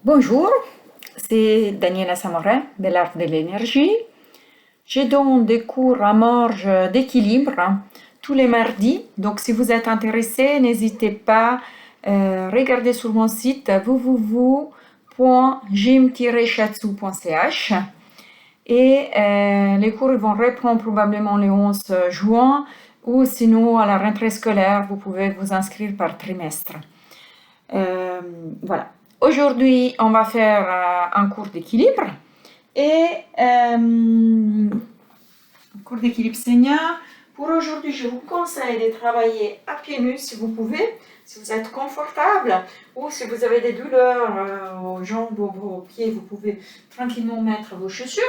Bonjour, c'est Daniela Samorin de l'Art de l'énergie. Je donne des cours à marge d'équilibre tous les mardis. Donc si vous êtes intéressé, n'hésitez pas, regardez sur mon site www.gym-shatsu.ch et les cours vont reprendre probablement le 11 juin ou sinon à la rentrée scolaire, vous pouvez vous inscrire par trimestre. Voilà. Aujourd'hui, on va faire un cours d'équilibre et un cours d'équilibre saignant. Pour aujourd'hui, je vous conseille de travailler à pieds nus si vous pouvez, si vous êtes confortable ou si vous avez des douleurs aux jambes ou aux pieds, vous pouvez tranquillement mettre vos chaussures.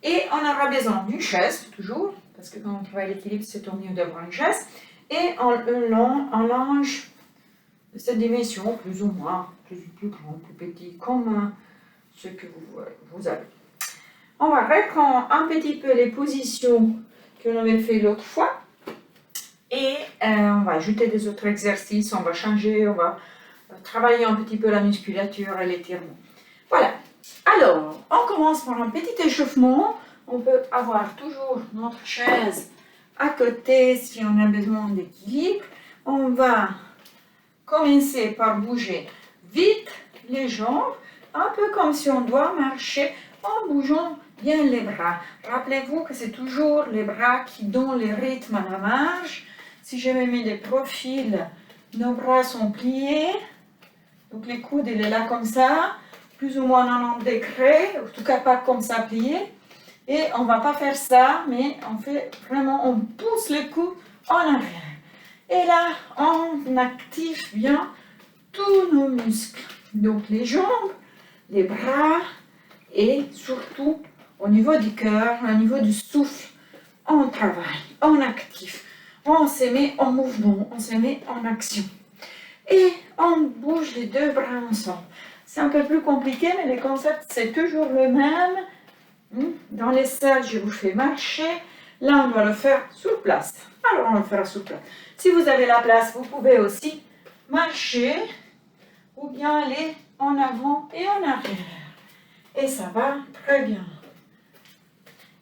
Et on aura besoin d'une chaise, toujours, parce que quand on travaille l'équilibre, c'est au mieux d'avoir une chaise, et un linge de cette dimension, plus ou moins, plus grand, plus petit, comme ce que vous avez. On va reprendre un petit peu les positions que l'on avait fait l'autre fois et on va ajouter des autres exercices, on va changer, on va travailler un petit peu la musculature et l'étirement. Voilà. Alors, on commence par un petit échauffement. On peut avoir toujours notre chaise à côté si on a besoin d'équilibre. On va commencer par bouger vite les jambes, un peu comme si on doit marcher en bougeant bien les bras. Rappelez-vous que c'est toujours les bras qui donnent le rythme à la marche. Si je me mets des profils, nos bras sont pliés. Donc les coudes, il est là comme ça, plus ou moins 90 degrés, en tout cas pas comme ça plié. Et on ne va pas faire ça, mais on fait vraiment, on pousse les coudes en arrière. Et là, on active bien tous nos muscles. Donc les jambes, les bras et surtout au niveau du cœur, au niveau du souffle, on travaille, on active, on se met en mouvement, on se met en action. Et on bouge les deux bras ensemble. C'est un peu plus compliqué, mais le concept c'est toujours le même. Dans les salles, je vous fais marcher. Là, on doit le faire sur place. Alors, on le fera sur place. Si vous avez la place, vous pouvez aussi marcher ou bien aller en avant et en arrière. Et ça va très bien.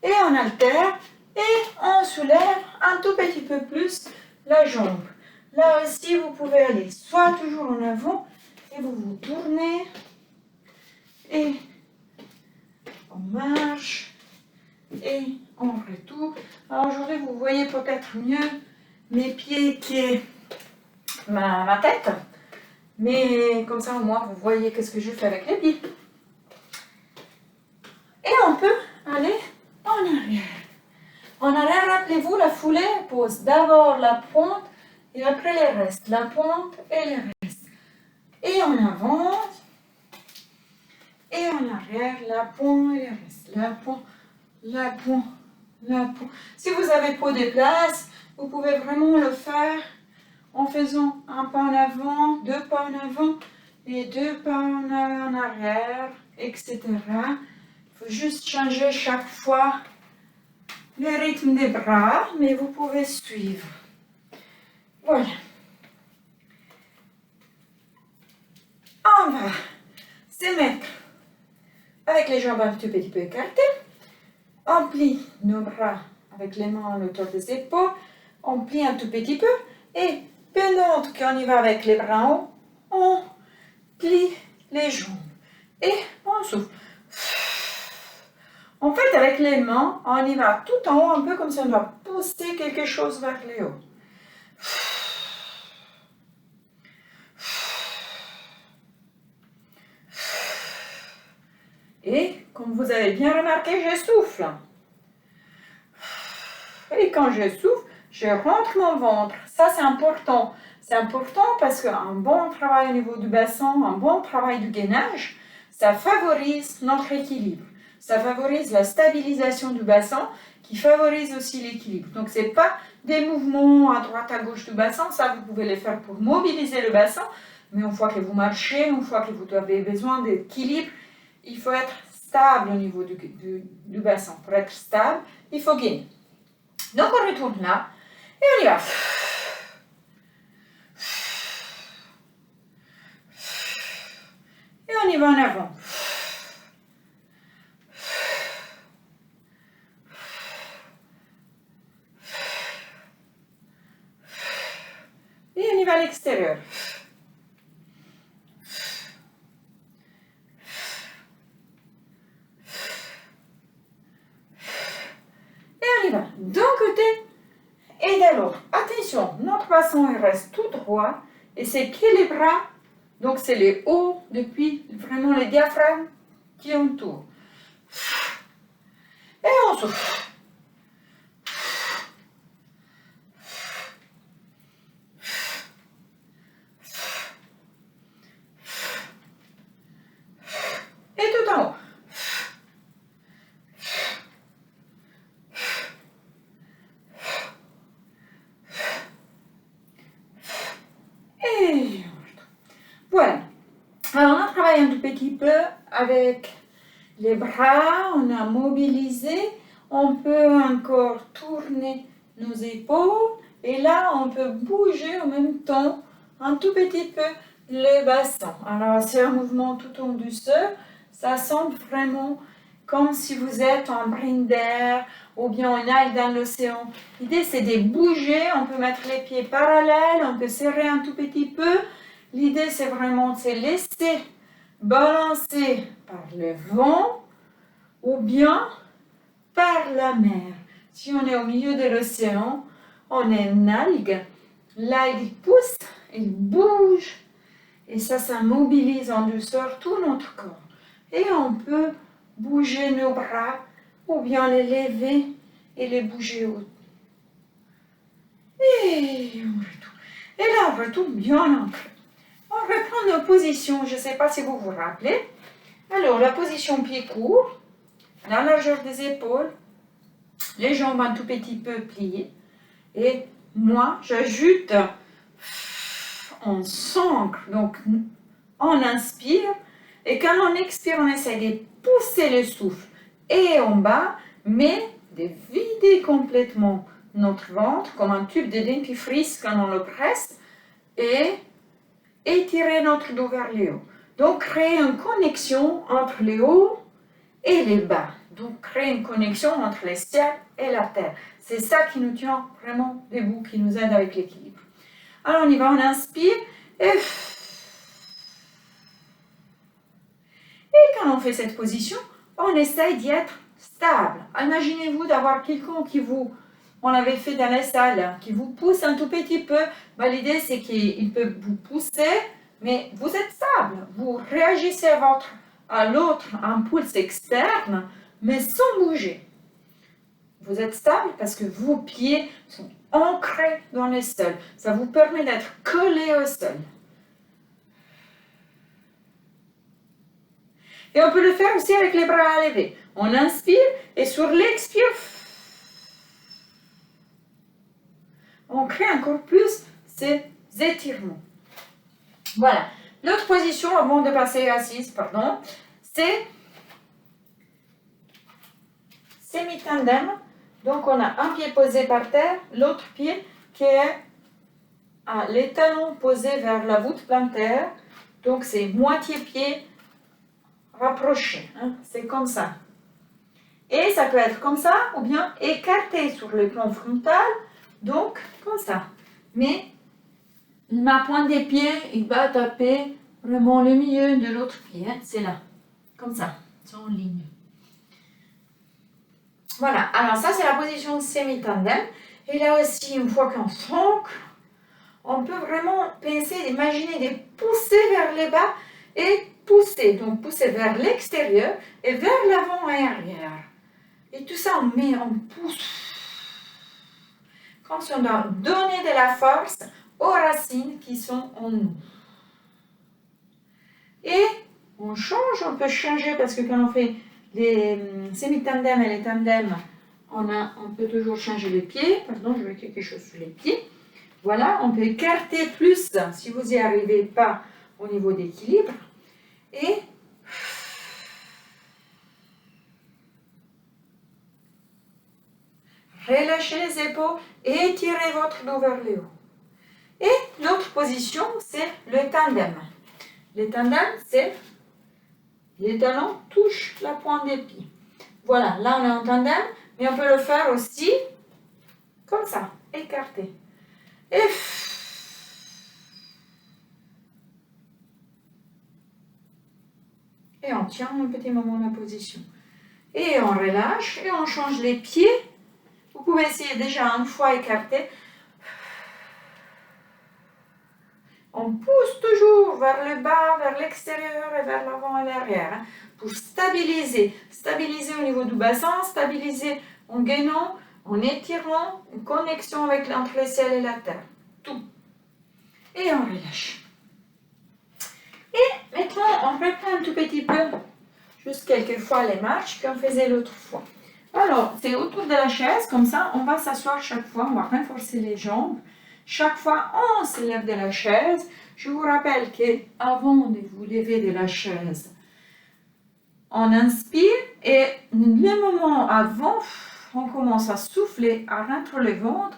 Et on alterne et on soulève un tout petit peu plus la jambe. Là aussi, vous pouvez aller soit toujours en avant et vous vous tournez et on marche et on retourne. Alors aujourd'hui, vous voyez peut-être mieux mes pieds que ma tête, mais comme ça au moins vous voyez qu'est-ce que je fais avec les pieds. Et on peut aller en arrière. En arrière, rappelez-vous, la foulée pose d'abord la pointe et après le reste. La pointe et le reste. Et on avance. Et en arrière, la pointe et le reste. La pointe, la pointe, la pointe. Si vous avez peu de place, vous pouvez vraiment le faire en faisant un pas en avant, deux pas en avant et deux pas en arrière, etc. Il faut juste changer chaque fois le rythme des bras, mais vous pouvez suivre. Voilà. On va se mettre avec les jambes un tout petit peu écartées. On plie nos bras avec les mains à l'auteur des épaules. On plie un tout petit peu. Et pendant qu'on y va avec les bras en haut, on plie les jambes. Et on souffle. En fait, avec les mains, on y va tout en haut, un peu comme si on doit pousser quelque chose vers le haut. Et comme vous avez bien remarqué, je souffle. Et quand je souffle, je rentre mon ventre. Ça, c'est important. C'est important parce qu'un bon travail au niveau du bassin, un bon travail du gainage, ça favorise notre équilibre. Ça favorise la stabilisation du bassin qui favorise aussi l'équilibre. Donc, ce n'est pas des mouvements à droite, à gauche du bassin. Ça, vous pouvez les faire pour mobiliser le bassin. Mais une fois que vous marchez, une fois que vous avez besoin d'équilibre, il faut être stable au niveau du bassin. Pour être stable, il faut gainer. Donc, on retourne là et on y va. Et on y y va en avant. Et on y va à l'extérieur. Et on y va d'un côté et de l'autre. Attention, notre bassin il reste tout droit et c'est que les bras, donc c'est les hauts depuis vraiment les diaphragmes qui entourent. Et on souffle. Et tout en haut. Et voilà. Alors on a travaillé un tout petit peu avec les bras, on a mobilisé, on peut encore tourner nos épaules et là on peut bouger en même temps un tout petit peu le bassin. Alors c'est un mouvement tout en douceur, ça semble vraiment comme si vous êtes en brine d'air ou bien en algue dans l'océan. L'idée c'est de bouger, on peut mettre les pieds parallèles, on peut serrer un tout petit peu. L'idée c'est vraiment de se laisser balancer par le vent ou bien par la mer. Si on est au milieu de l'océan, on est une algue, l'algue pousse, il bouge et ça mobilise en douceur tout notre corps. Et on peut bouger nos bras ou bien les lever et les bouger haut. Et on retourne. Et là, on retourne bien ancré. On reprend nos positions, je ne sais pas si vous vous rappelez. Alors, la position pied court, la largeur des épaules, les jambes un tout petit peu pliées. Et moi, j'ajoute, on s'ancre, donc on inspire. Et quand on expire, on essaie de pousser le souffle et en bas, mais de vider complètement notre ventre comme un tube de dentifrice quand on le presse et étirer notre dos vers le haut. Donc, créer une connexion entre le haut et les bas. Donc, créer une connexion entre le ciel et la terre. C'est ça qui nous tient vraiment debout, qui nous aide avec l'équilibre. Alors, on y va, on inspire et quand on fait cette position, on essaye d'y être stable. Imaginez-vous d'avoir quelqu'un qui vous, on l'avait fait dans la salle, qui vous pousse un tout petit peu. Ben, l'idée, c'est qu'il peut vous pousser, mais vous êtes stable. Vous réagissez à l'autre impulse externe, mais sans bouger. Vous êtes stable parce que vos pieds sont ancrés dans le sol. Ça vous permet d'être collé au sol. Et on peut le faire aussi avec les bras levés. On inspire et sur l'expire, on crée encore plus ces étirements. Voilà. L'autre position avant de passer assise, c'est semi-tandem. Donc on a un pied posé par terre, l'autre pied qui est les talons posés vers la voûte plantaire. Donc c'est moitié pied rapproché, hein? C'est comme ça. Et ça peut être comme ça ou bien écarté sur le plan frontal, donc comme ça. Mais ma pointe des pieds, il va taper vraiment le milieu de l'autre pied, hein? C'est là, comme ça, c'est en ligne. Voilà, alors ça c'est la position semi-tandem. Et là aussi, une fois qu'on s'ancre, on peut vraiment penser, imaginer de pousser vers le bas et pousser. Donc pousser vers l'extérieur et vers l'avant et arrière. Et tout ça, on pousse. Comme si on doit donner de la force aux racines qui sont en nous. Et on change, on peut changer parce que quand on fait les semi-tandems et les tandems, on peut toujours changer les pieds. Pardon, je mets quelque chose sur les pieds. Voilà, on peut écarter plus si vous n'y arrivez pas au niveau d'équilibre. Et relâchez les épaules et étirez votre dos vers le haut. Et l'autre position, c'est le tandem. Le tandem, c'est Les talons touchent la pointe des pieds. Voilà, là on est en tandem, mais on peut le faire aussi comme ça, écarté. Et on tient un petit moment la position. Et on relâche et on change les pieds. Vous pouvez essayer déjà une fois écarté. On pousse toujours vers le bas, vers l'extérieur et vers l'avant et l'arrière pour stabiliser. Stabiliser au niveau du bassin, stabiliser en gainant, en étirant, une connexion avec entre le ciel et la terre. Tout. Et on relâche. Et maintenant, on reprend un tout petit peu, juste quelques fois les marches qu'on faisait l'autre fois. Alors, c'est autour de la chaise, comme ça, on va s'asseoir chaque fois, on va renforcer les jambes. Chaque fois, on se lève de la chaise. Je vous rappelle qu'avant de vous lever de la chaise, on inspire et le moment avant, on commence à souffler, à rentrer le ventre.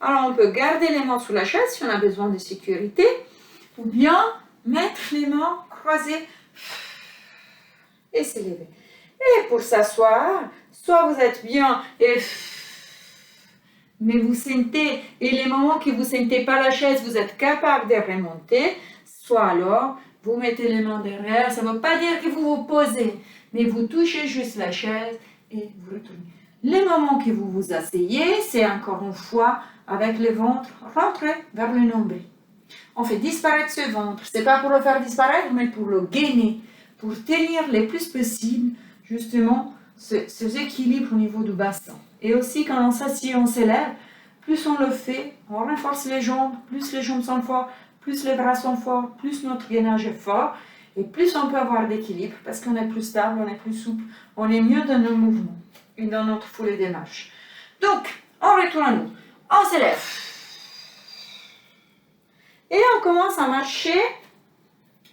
Alors, on peut garder les mains sous la chaise si on a besoin de sécurité, ou bien mettre les mains croisées et se lever. Et pour s'asseoir, soit vous êtes bien mais vous sentez, et les moments que vous ne sentez pas la chaise, vous êtes capable de remonter, soit alors vous mettez les mains derrière, ça ne veut pas dire que vous vous posez, mais vous touchez juste la chaise et vous retournez. Les moments que vous vous asseyez, c'est encore une fois avec le ventre rentré vers le nombril. On fait disparaître ce ventre, c'est pas pour le faire disparaître, mais pour le gainer, pour tenir le plus possible justement ces équilibres au niveau du bassin. Et aussi quand on s'assied, on s'élève, plus on le fait, on renforce les jambes, plus les jambes sont fortes, plus les bras sont forts, plus notre gainage est fort, et plus on peut avoir d'équilibre parce qu'on est plus stable, on est plus souple, on est mieux dans nos mouvements et dans notre foulée des marches. Donc, on retourne à nous, on s'élève. Et on commence à marcher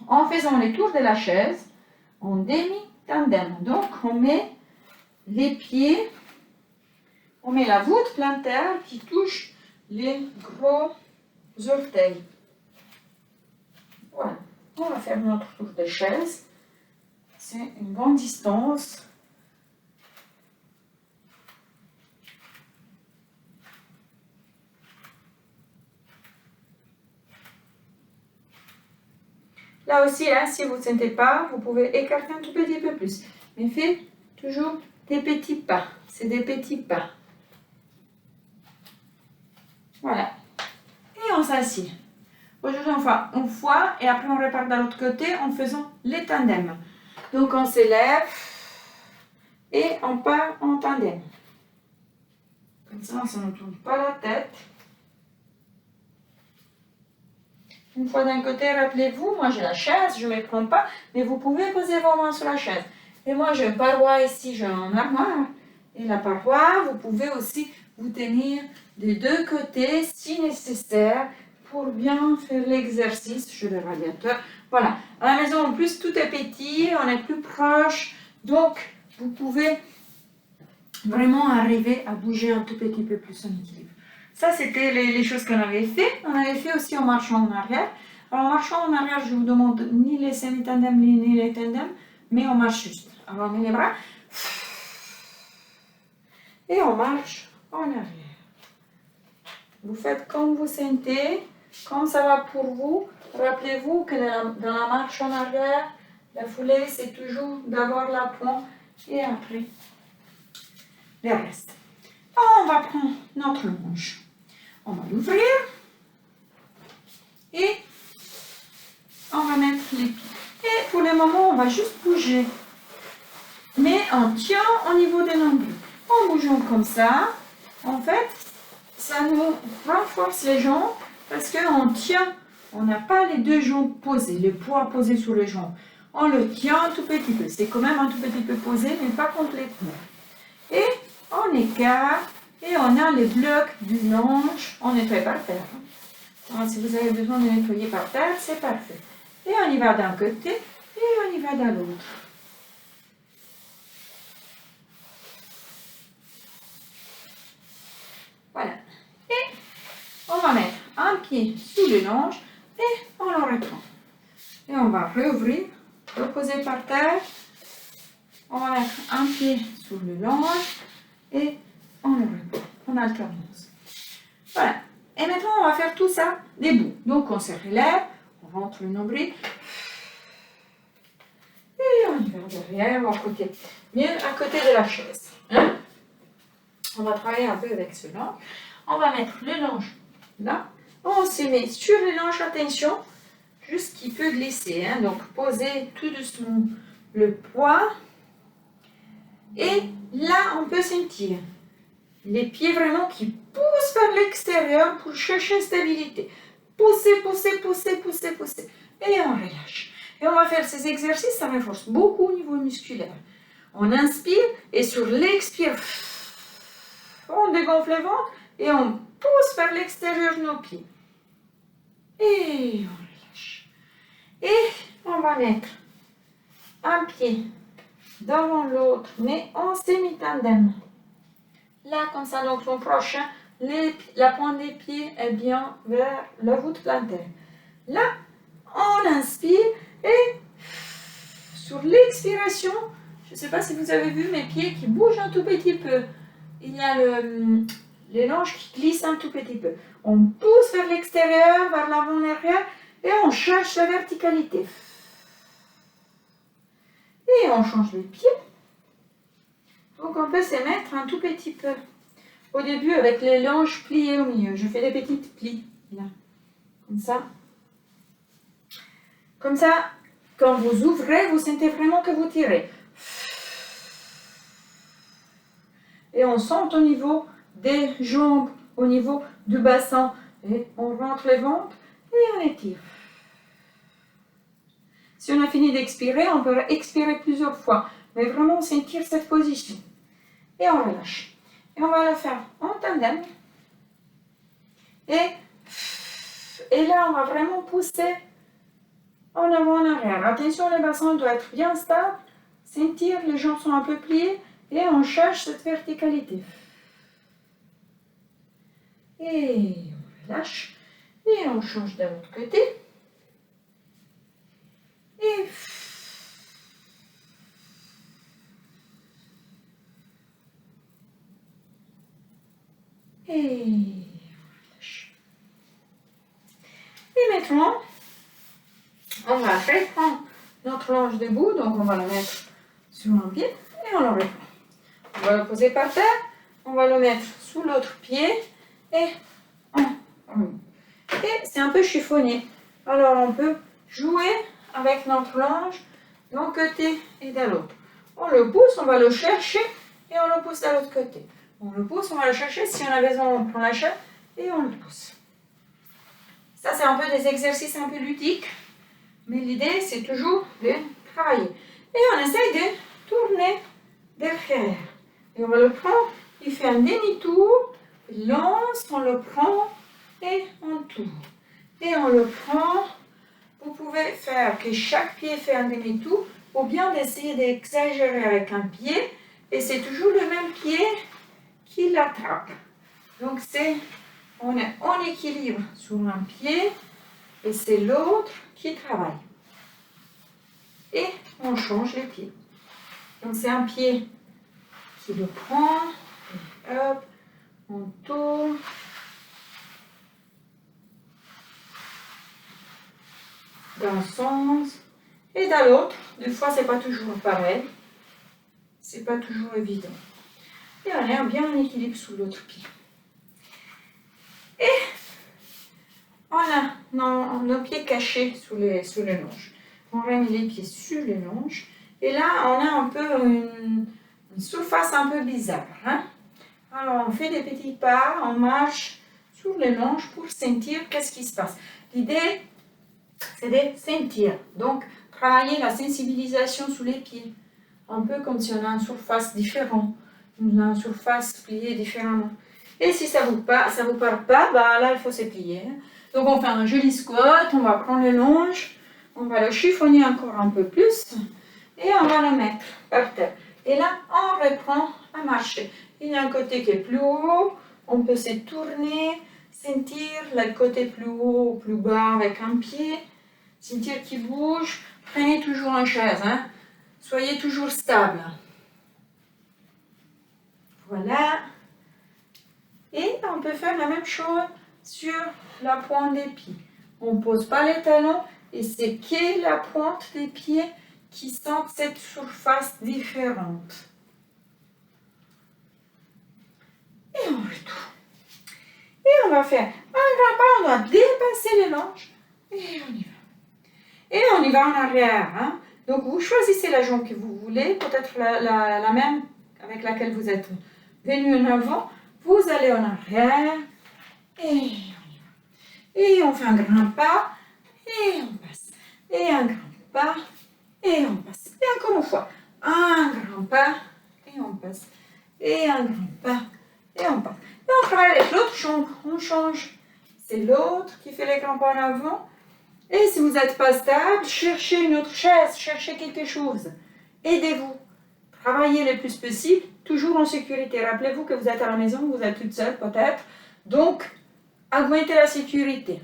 en faisant les tours de la chaise en demi-tandem. Donc, on met les pieds, on met la voûte plantaire qui touche les gros orteils. Voilà. On va faire notre tour de chaise. C'est une bonne distance. Là aussi, si vous ne sentez pas, vous pouvez écarter un tout petit peu plus. Mais faites toujours des petits pas. C'est des petits pas. Voilà. Et on s'assied. Aujourd'hui, on fait une fois et après on repart de l'autre côté en faisant les tandems. Donc on s'élève et on part en tandem. Comme ça ne tourne pas la tête. Une fois d'un côté, rappelez-vous, moi j'ai la chaise, je ne me prends pas, mais vous pouvez poser vos mains sur la chaise. Et moi j'ai une paroi ici, j'ai un armoire. Et la paroi, vous pouvez aussi vous tenir des deux côtés si nécessaire pour bien faire l'exercice. Je le radiateur. Voilà. À la maison, en plus, tout est petit, on est plus proche. Donc, vous pouvez vraiment arriver à bouger un tout petit peu plus en équilibre. Ça, c'était les choses qu'on avait fait. On avait fait aussi en marchant en arrière. Alors, en marchant en arrière, je vous demande ni les semi-tandems ni les tandems, mais on marche juste. Alors, on met les bras. Et on marche en arrière. Vous faites comme vous sentez, comme ça va pour vous. Rappelez-vous que dans la marche en arrière, la foulée, c'est toujours d'avoir la pointe et après, le reste. On va prendre notre longe. On va l'ouvrir et on va mettre les pieds. Et pour le moment, on va juste bouger. Mais on tient au niveau des nombrils. En bougeant comme ça, en fait, ça nous renforce les jambes parce qu'on tient, on n'a pas les deux jambes posées, le poids posé sur les jambes. On le tient un tout petit peu. C'est quand même un tout petit peu posé, mais pas complètement. Et on écarte et on a les blocs du longe. On nettoie par terre. Alors, si vous avez besoin de nettoyer par terre, c'est parfait. Et on y va d'un côté et on y va de l'autre. Voilà. Et on va mettre un pied sous le longe et on le reprend. Et on va réouvrir le poser par terre. On va mettre un pied sur le longe et on le reprend en alternance. Voilà. Et maintenant, on va faire tout ça debout. Donc, on se relève, on rentre le nombril. Et on y va derrière, à côté. Mieux à côté de la chaise. Hein? On va travailler un peu avec ce longe. On va mettre le longe là. On se met sur le longe, attention, juste qu'il peut glisser. Hein? Donc, posez tout doucement le poids. Et là, on peut sentir les pieds vraiment qui poussent vers l'extérieur pour chercher stabilité. Poussez, poussez, poussez, poussez, poussez. Et on relâche. Et on va faire ces exercices, ça renforce beaucoup au niveau musculaire. On inspire et sur l'expire, on dégonfle le ventre et on pousse vers l'extérieur de nos pieds. Et on relâche. Et on va mettre un pied devant l'autre, mais en semi-tandem. Là, comme ça, donc l'an prochain, la pointe des pieds est bien vers la voûte plantaire. Là, on inspire et sur l'expiration, je ne sais pas si vous avez vu mes pieds qui bougent un tout petit peu. Il y a les longes qui glissent un tout petit peu. On pousse vers l'extérieur, vers l'avant-arrière et on cherche la verticalité. Et on change les pieds. Donc on peut se mettre un tout petit peu. Au début avec les longes pliées au milieu. Je fais des petites plis. Là. Comme ça. Comme ça, quand vous ouvrez, vous sentez vraiment que vous tirez. Et on sent au niveau des jambes, au niveau du bassin. Et on rentre le ventre et on étire. Si on a fini d'expirer, on peut expirer plusieurs fois. Mais vraiment sentir cette position. Et on relâche. Et on va le faire en tandem. Et là, on va vraiment pousser en avant, en arrière. Attention, le bassin doit être bien stable. Sentir, les jambes sont un peu pliées. Et on cherche cette verticalité. Et on relâche. Et on change de l'autre côté. Et on relâche. Et maintenant, on va reprendre notre longe debout. Donc on va le mettre sur un pied et on le reprend. On va le poser par terre. On va le mettre sous l'autre pied et c'est un peu chiffonné. Alors on peut jouer avec notre longe d'un côté et de l'autre. On le pousse, on va le chercher et on le pousse de l'autre côté. On le pousse, on va le chercher. Si on a besoin, on prend la chaîne et on le pousse. Ça, c'est un peu des exercices un peu ludiques. Mais l'idée, c'est toujours de travailler. Et on essaye de tourner derrière. Et on va le prendre. Il fait un demi-tour. Il lance, on le prend et on tourne. Et on le prend. Vous pouvez faire que chaque pied fait un demi-tour ou bien d'essayer d'exagérer avec un pied. Et c'est toujours le même pied qui l'attrape. Donc on est en équilibre sur un pied et c'est l'autre qui travaille. Et on change les pieds. Donc c'est un pied qui le prend, et hop, on tourne. D'un sens et dans l'autre. Des fois, c'est pas toujours pareil. C'est pas toujours évident. Et on est bien en équilibre sous l'autre pied. Et on a nos pieds cachés sous les longes. On remet les pieds sur les longes. Et là, on a un peu une surface un peu bizarre. Hein? Alors, on fait des petits pas, on marche sur les longes pour sentir qu'est-ce qui se passe. L'idée, c'est de sentir. Donc, travailler la sensibilisation sous les pieds. Un peu comme si on a une surface différente. Une surface pliée différemment. Et si ça vous parle pas, bah là, il faut se plier. Donc, on fait un joli squat. On va prendre le longe. On va le chiffonner encore un peu plus. Et on va le mettre par terre. Et là, on reprend à marcher. Il y a un côté qui est plus haut. On peut se tourner, sentir le côté plus haut ou plus bas avec un pied. ceinture qui bouge, prenez toujours en chaise. Hein. Soyez toujours stable. Voilà. Et on peut faire la même chose sur la pointe des pieds. On ne pose pas les talons et c'est que la pointe des pieds qui sent cette surface différente. Et on retourne. Et on va faire un grand pas, on doit dépasser les manches. Et on y va. Et on y va en arrière. Hein. Donc vous choisissez la jambe que vous voulez, peut-être la même avec laquelle vous êtes venu en avant. Vous allez en arrière. Et on y va. Et on fait un grand pas. Et on passe. Et un grand pas. Et on passe. Et encore une fois. Un grand pas. Et on passe. Et un grand pas. Et on passe. Et on travaille avec l'autre jambe. On change. C'est l'autre qui fait les grands pas en avant. Et si vous n'êtes pas stable, cherchez une autre chaise. Cherchez quelque chose. Aidez-vous. Travaillez le plus possible. Toujours en sécurité. Rappelez-vous que vous êtes à la maison. Vous êtes toute seule peut-être. Donc, augmentez la sécurité.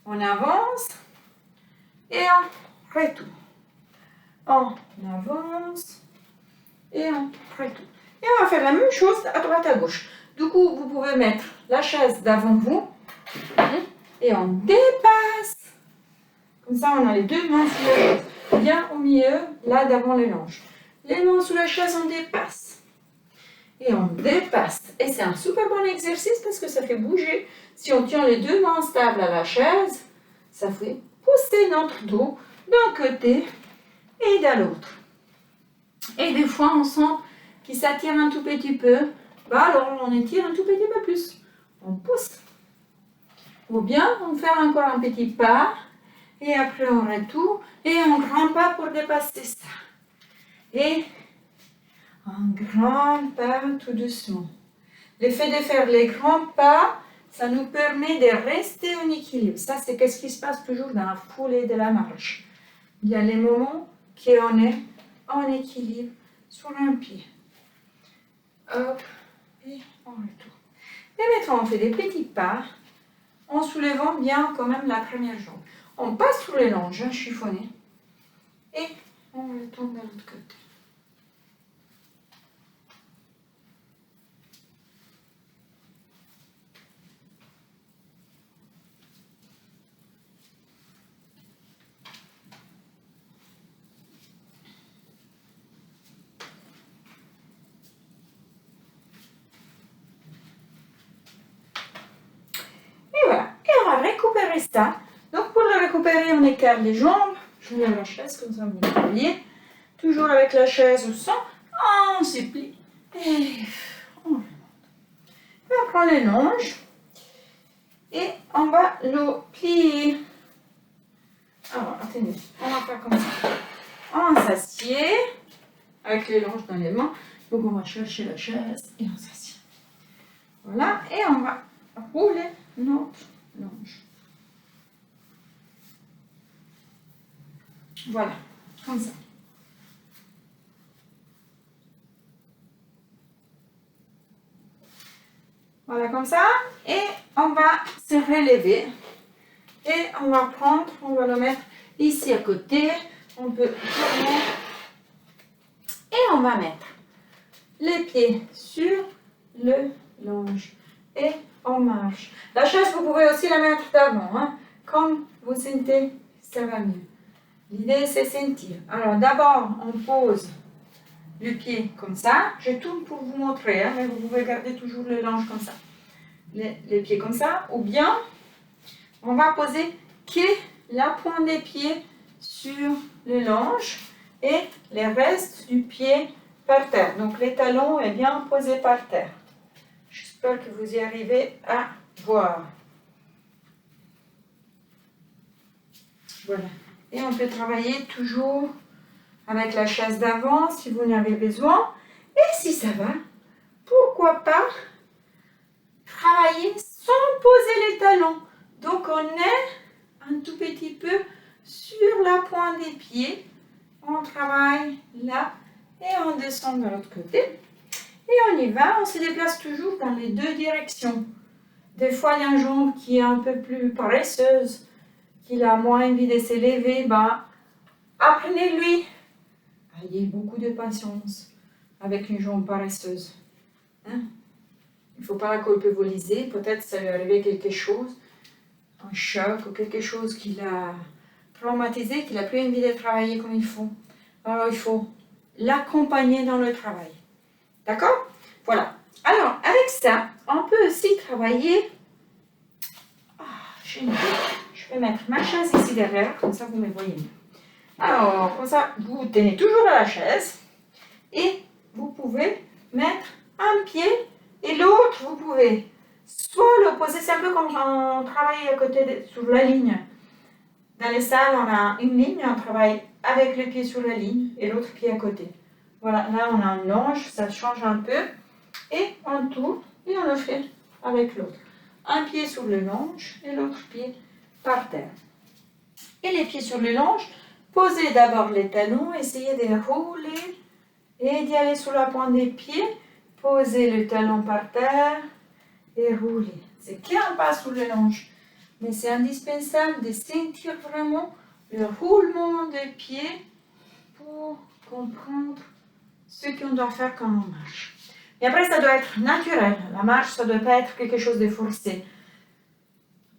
On avance. Et on retourne. On avance. Et on retourne. Et on va faire la même chose à droite à gauche. Du coup, vous pouvez mettre la chaise devant vous. Et on dépasse. Comme ça, on a les deux mains sous la chaise. Bien au milieu, là, devant les hanches. Les mains sous la chaise, on dépasse. Et on dépasse. Et c'est un super bon exercice parce que ça fait bouger. Si on tient les deux mains stables à la chaise, ça fait pousser notre dos d'un côté et de l'autre. Et des fois, on sent qu'il s'attire un tout petit peu. Bah alors, on étire un tout petit peu plus. On pousse. Ou bien, on fait encore un petit pas. Et après, on retourne. Et on grand pas pour dépasser ça. Et un grand pas tout doucement. Le fait de faire les grands pas, ça nous permet de rester en équilibre. Ça, c'est ce qui se passe toujours dans la foulée de la marche. Il y a les moments qu'on est en équilibre sur un pied. Hop, et on retourne. Et maintenant, on fait des petits pas en soulevant bien quand même la première jambe. On passe sous les longes, chiffonné, et on retourne de l'autre côté. Récupérer ça. Donc pour le récupérer, on écarte les jambes. Je lève la chaise comme ça, vous voyez. Toujours avec la chaise au centre. On se plie. Et on remonte. Et on prend les longes. Et on va le plier. Alors, attendez. On va faire comme ça. On s'assied. Avec les longes dans les mains. Donc on va chercher la chaise et on s'assied. Voilà. Et on va rouler notre longe. Voilà, comme ça. Voilà, comme ça. Et on va se relever. Et on va prendre, on va le mettre ici à côté. On peut tourner. Et on va mettre les pieds sur le longe. Et on marche. La chaise, vous pouvez aussi la mettre d'avant. Hein. Comme vous sentez, ça va mieux. L'idée, c'est sentir. Alors, d'abord, on pose le pied comme ça. Je tourne pour vous montrer, hein, mais vous pouvez garder toujours le longe comme ça. Les pieds comme ça. Ou bien, on va poser que la pointe des pieds sur le longe et le reste du pied par terre. Donc, les talons est bien posés par terre. J'espère que vous y arrivez à voir. Voilà. Et on peut travailler toujours avec la chaise d'avant si vous en avez besoin. Et si ça va, pourquoi pas travailler sans poser les talons. Donc on est un tout petit peu sur la pointe des pieds. On travaille là et on descend de l'autre côté. Et on y va, on se déplace toujours dans les deux directions. Des fois, il y a une jambe qui est un peu plus paresseuse, qu'il a moins envie de s'élever, ben, apprenez-lui. Ayez beaucoup de patience avec une jambe paresseuse. Hein? Il ne faut pas la culpabiliser. Peut-être ça lui est arrivé quelque chose, un choc ou quelque chose qui l'a traumatisé, qu'il n'a plus envie de travailler comme il faut. Alors il faut l'accompagner dans le travail. D'accord? Voilà. Alors avec ça, on peut aussi travailler. J'ai une idée. Je vais mettre ma chaise ici derrière, comme ça vous me voyez mieux. Alors, comme ça, vous tenez toujours à la chaise et vous pouvez mettre un pied et l'autre, vous pouvez soit l'opposer, c'est un peu comme quand on travaille à côté sur la ligne. Dans les salles, on a une ligne, on travaille avec le pied sur la ligne et l'autre pied à côté. Voilà, là on a un longe, ça change un peu et on tourne et on le fait avec l'autre. Un pied sur le longe et l'autre pied par terre. Et les pieds sur le longe, posez d'abord les talons, essayez de rouler et d'y aller sur la pointe des pieds. Posez le talon par terre et roulez. C'est qu'un pas sur le longe, mais c'est indispensable de sentir vraiment le roulement des pieds pour comprendre ce qu'on doit faire quand on marche. Et après, ça doit être naturel. La marche, ça ne doit pas être quelque chose de forcé.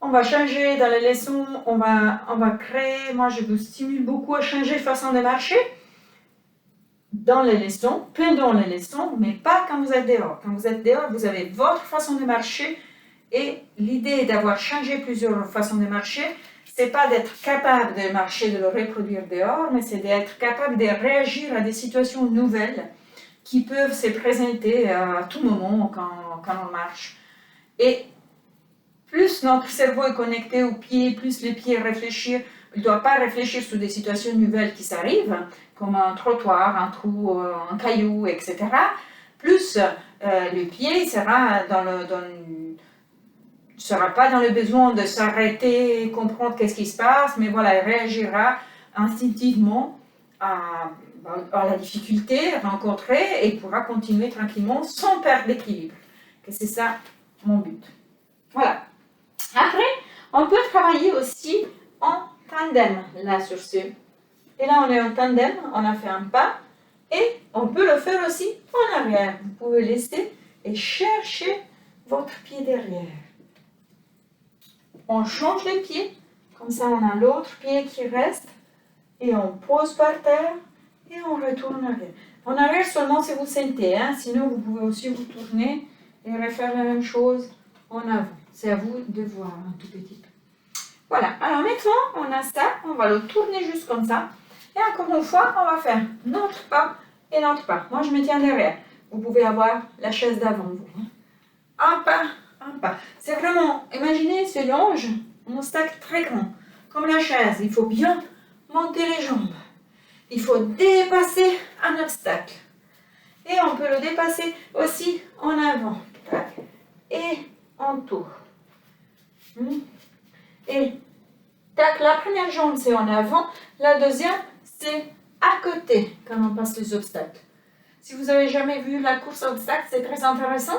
On va changer dans les leçons, on va créer. Moi, je vous stimule beaucoup à changer de façon de marcher dans les leçons, pendant les leçons, mais pas quand vous êtes dehors. Quand vous êtes dehors, vous avez votre façon de marcher et l'idée d'avoir changé plusieurs façons de marcher, c'est pas d'être capable de marcher, de le reproduire dehors, mais c'est d'être capable de réagir à des situations nouvelles qui peuvent se présenter à tout moment quand on marche. Et plus notre cerveau est connecté aux pieds, plus les pieds réfléchissent. Il ne doit pas réfléchir sur des situations nouvelles qui s'arrivent, comme un trottoir, un trou, un caillou, etc. Plus le pied sera sera pas dans le besoin de s'arrêter, comprendre qu'est-ce qui se passe, mais voilà, il réagira instinctivement à la difficulté rencontrée et pourra continuer tranquillement sans perdre l'équilibre. C'est ça mon but. Voilà. Après, on peut travailler aussi en tandem, là sur ce. Et là, on est en tandem, on a fait un pas, et on peut le faire aussi en arrière. Vous pouvez laisser et chercher votre pied derrière. On change les pieds, comme ça on a l'autre pied qui reste, et on pose par terre, et on retourne en arrière. En arrière seulement si vous sentez, hein? Sinon vous pouvez aussi vous tourner et refaire la même chose en avant. C'est à vous de voir un tout petit peu. Voilà, alors maintenant on a ça, on va le tourner juste comme ça. Et encore une fois, on va faire notre pas et notre pas. Moi je me tiens derrière. Vous pouvez avoir la chaise d'avant vous. Un pas, un pas. C'est vraiment, imaginez ce longe, un obstacle très grand. Comme la chaise, il faut bien monter les jambes. Il faut dépasser un obstacle. Et on peut le dépasser aussi en avant. Et en tour. Et tac, la première jambe c'est en avant, la deuxième c'est à côté quand on passe les obstacles. Si vous n'avez jamais vu la course à obstacles, c'est très intéressant.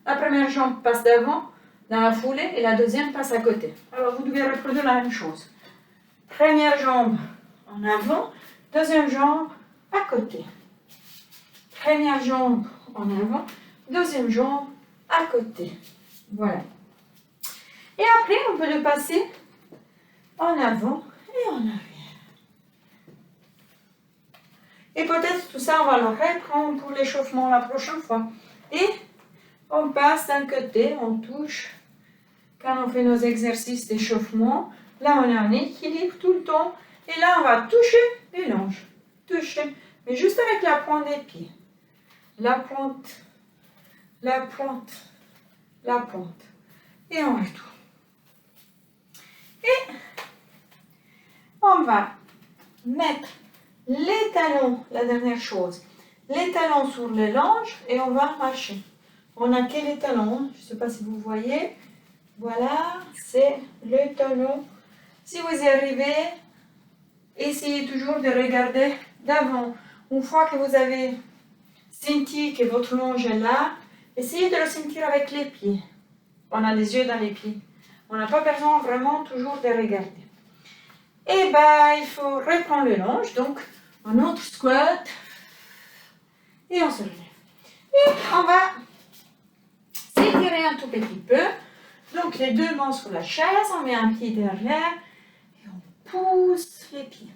La première jambe passe d'avant dans la foulée et la deuxième passe à côté. Alors vous devez reproduire la même chose. Première jambe en avant, deuxième jambe à côté. Première jambe en avant, deuxième jambe à côté. Voilà. Et après, on peut le passer en avant et en arrière. Et peut-être tout ça, on va le reprendre pour l'échauffement la prochaine fois. Et on passe d'un côté, on touche. Quand on fait nos exercices d'échauffement, là on est en équilibre tout le temps. Et là, on va toucher les longes. Toucher, mais juste avec la pointe des pieds. La pointe, la pointe, la pointe. Et on retourne. Et on va mettre les talons, la dernière chose, les talons sur les longes et on va marcher. On a que les talons, je ne sais pas si vous voyez. Voilà, c'est le talon. Si vous y arrivez, essayez toujours de regarder d'avant. Une fois que vous avez senti que votre longe est là, essayez de le sentir avec les pieds. On a des yeux dans les pieds. On n'a pas besoin vraiment toujours de regarder. Et ben, il faut reprendre le longe. Donc, un autre squat. Et on se relève. Et on va s'étirer un tout petit peu. Donc, les deux mains sur la chaise. On met un pied derrière. Et on pousse les pieds.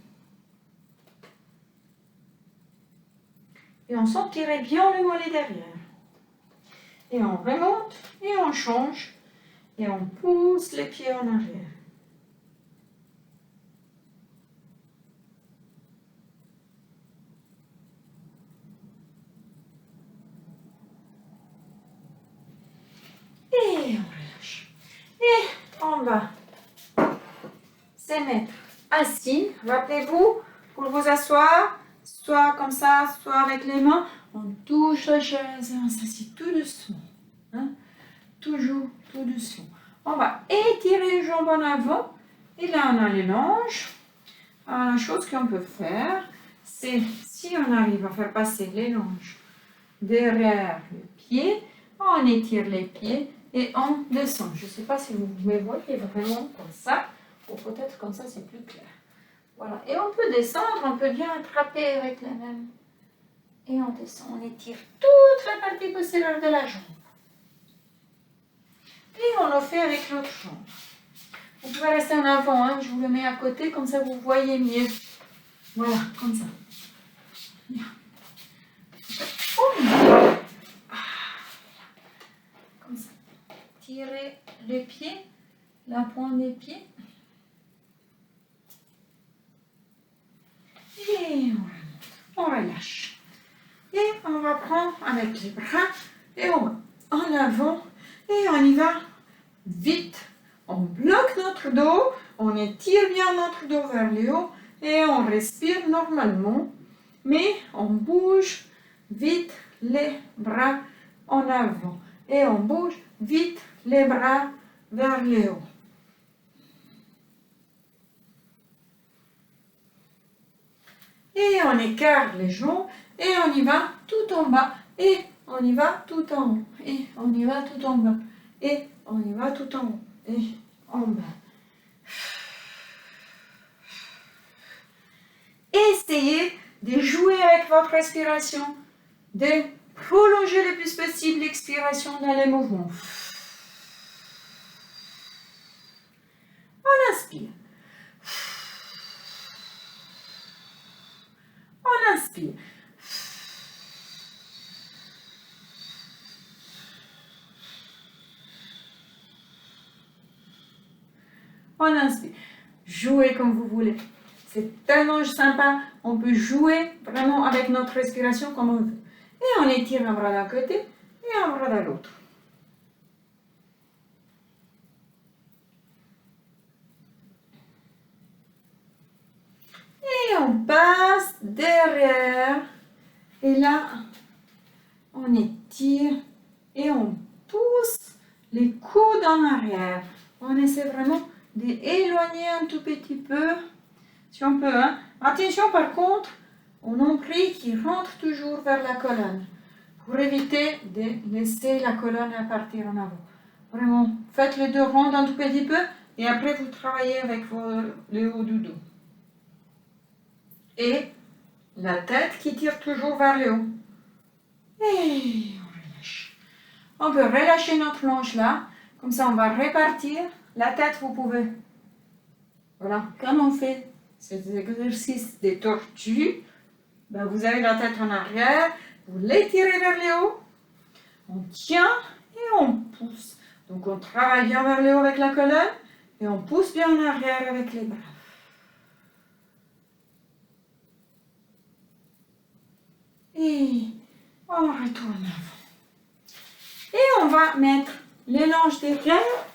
Et on sent tirer bien le mollet derrière. Et on remonte et on change. Et on pousse les pieds en arrière. Et on relâche. Et on va se mettre assis. Rappelez-vous, pour vous asseoir, soit comme ça, soit avec les mains, on touche la chaise et on s'assied tout doucement. Hein? Toujours tout doucement. On va étirer les jambes en avant. Et là, on a les longes. Alors, la chose qu'on peut faire, c'est si on arrive à faire passer les longes derrière le pied, on étire les pieds et on descend. Je ne sais pas si vous me voyez vraiment comme ça, ou peut-être comme ça c'est plus clair. Voilà, et on peut descendre, on peut bien attraper avec la même. Et on descend, on étire toute la partie postérieure de la jambe. Et on le fait avec l'autre jambe. Vous pouvez rester en avant, hein. Je vous le mets à côté, comme ça vous voyez mieux. Voilà, comme ça. Bien. Comme ça. Tirez les pieds, la pointe des pieds. Et on relâche. Et on va prendre avec les bras et on va en avant et on y va vite. On bloque notre dos, on étire bien notre dos vers le haut et on respire normalement, mais on bouge vite les bras en avant et on bouge vite les bras vers le haut. Et on écarte les jambes et on y va tout en bas et on y va tout en haut et on y va tout en bas et on y va tout en haut et en bas. Essayez de jouer avec votre respiration, de prolonger le plus possible l'expiration dans les mouvements. On inspire. On inspire. On inspire. Jouez comme vous voulez. C'est tellement sympa. On peut jouer vraiment avec notre respiration comme on veut. Et on étire un bras d'un côté et un bras de l'autre. Et on passe derrière. Et là, on étire et on pousse les coudes en arrière. On essaie vraiment d'éloigner un tout petit peu, si on peut. Hein. Attention par contre au nombril qui rentre toujours vers la colonne, pour éviter de laisser la colonne à partir en avant. Vraiment, faites les deux rondes un tout petit peu et après vous travaillez avec le haut du dos. Et la tête qui tire toujours vers le haut. Et on relâche. On peut relâcher notre manche là, comme ça on va répartir. La tête, vous pouvez. Voilà, quand on fait cet exercice des tortues, ben vous avez la tête en arrière, vous l'étirez vers le haut, on tient et on pousse. Donc on travaille bien vers le haut avec la colonne et on pousse bien en arrière avec les bras. Et on retourne avant. Et on va mettre les longes derrière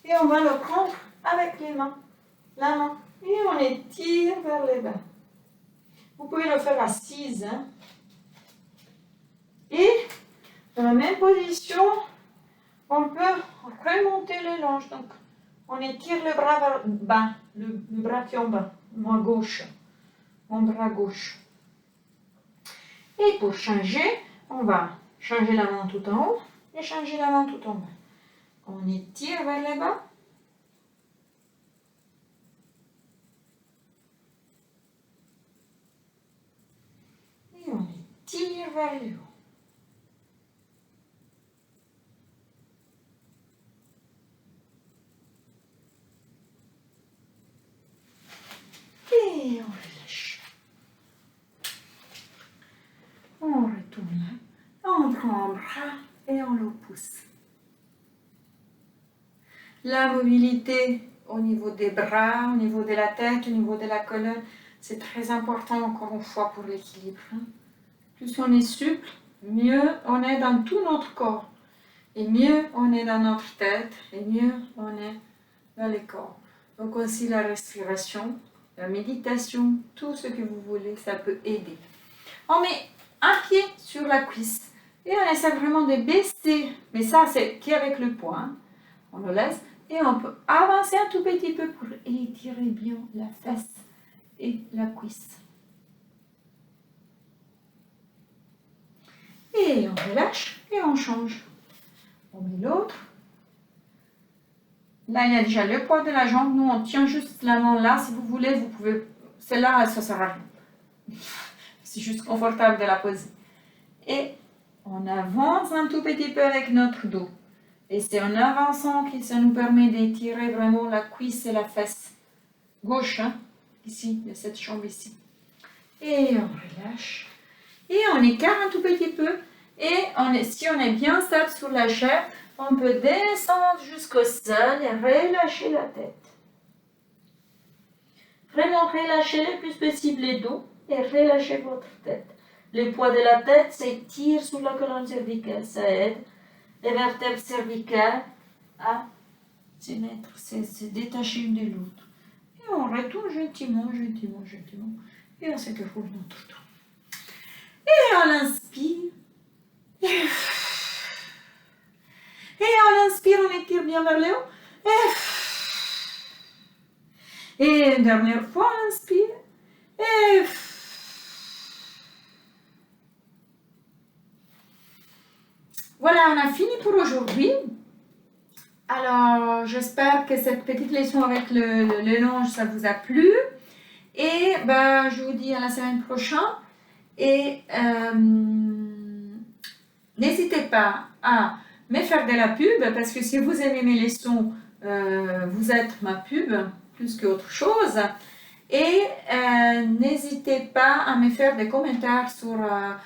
et on va le prendre avec les mains. La main. Et on étire vers les bas. Vous pouvez le faire assise. Hein. Et dans la même position, on peut remonter les longes. Donc, on étire le bras vers bas, le bras qui est en bas, mon gauche, mon bras gauche. Et pour changer, on va changer la main tout en haut et changer la main tout en bas. On étire vers les bas. tire vers le haut. Et on relâche. On retourne. On prend un bras et on le pousse. La mobilité au niveau des bras, au niveau de la tête, au niveau de la colonne, c'est très important encore une fois pour l'équilibre. Plus on est souple, mieux on est dans tout notre corps. Et mieux on est dans notre tête, et mieux on est dans le corps. Donc aussi la respiration, la méditation, tout ce que vous voulez, ça peut aider. On met un pied sur la cuisse et on essaie vraiment de baisser, mais ça c'est qu'avec le poids. Hein. On le laisse et on peut avancer un tout petit peu pour étirer bien la fesse et la cuisse. Et on relâche et on change. On met l'autre. Là, il y a déjà le poids de la jambe. Nous, on tient juste la main là. Si vous voulez, vous pouvez... Celle-là, ça ne sert à rien. C'est juste confortable de la poser. Et on avance un tout petit peu avec notre dos. Et c'est en avançant que ça nous permet d'étirer vraiment la cuisse et la fesse. Gauche, hein? Ici, il y a cette jambe ici. Et on relâche. Et on écarte un tout petit peu. Et si on est bien stable sur la chair, on peut descendre jusqu'au sol et relâcher la tête. Vraiment relâchez le plus possible le dos et relâchez votre tête. Le poids de la tête s'étire sur la colonne cervicale. Ça aide les vertèbres cervicales à se mettre, se détacher une de l'autre. Et on retourne gentiment, gentiment, gentiment. Et on se déroule notre dos. Et on inspire. Et on inspire, on étire bien vers le haut. Et une dernière fois, on inspire. Et voilà, on a fini pour aujourd'hui. Alors, j'espère que cette petite leçon avec le longe, ça vous a plu. Et ben, je vous dis à la semaine prochaine. Et n'hésitez pas à me faire de la pub, parce que si vous aimez mes leçons, vous êtes ma pub, plus qu'autre chose. Et n'hésitez pas à me faire des commentaires sur ma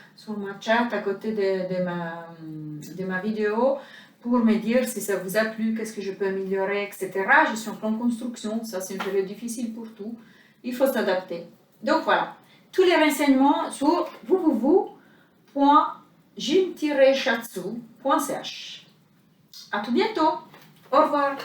chat à côté de ma vidéo pour me dire si ça vous a plu, qu'est-ce que je peux améliorer, etc. Je suis en pleine construction, ça c'est une période difficile pour tout. Il faut s'adapter. Donc voilà, tous les renseignements sur www.gym-shatsu.ch. À tout bientôt. Au revoir.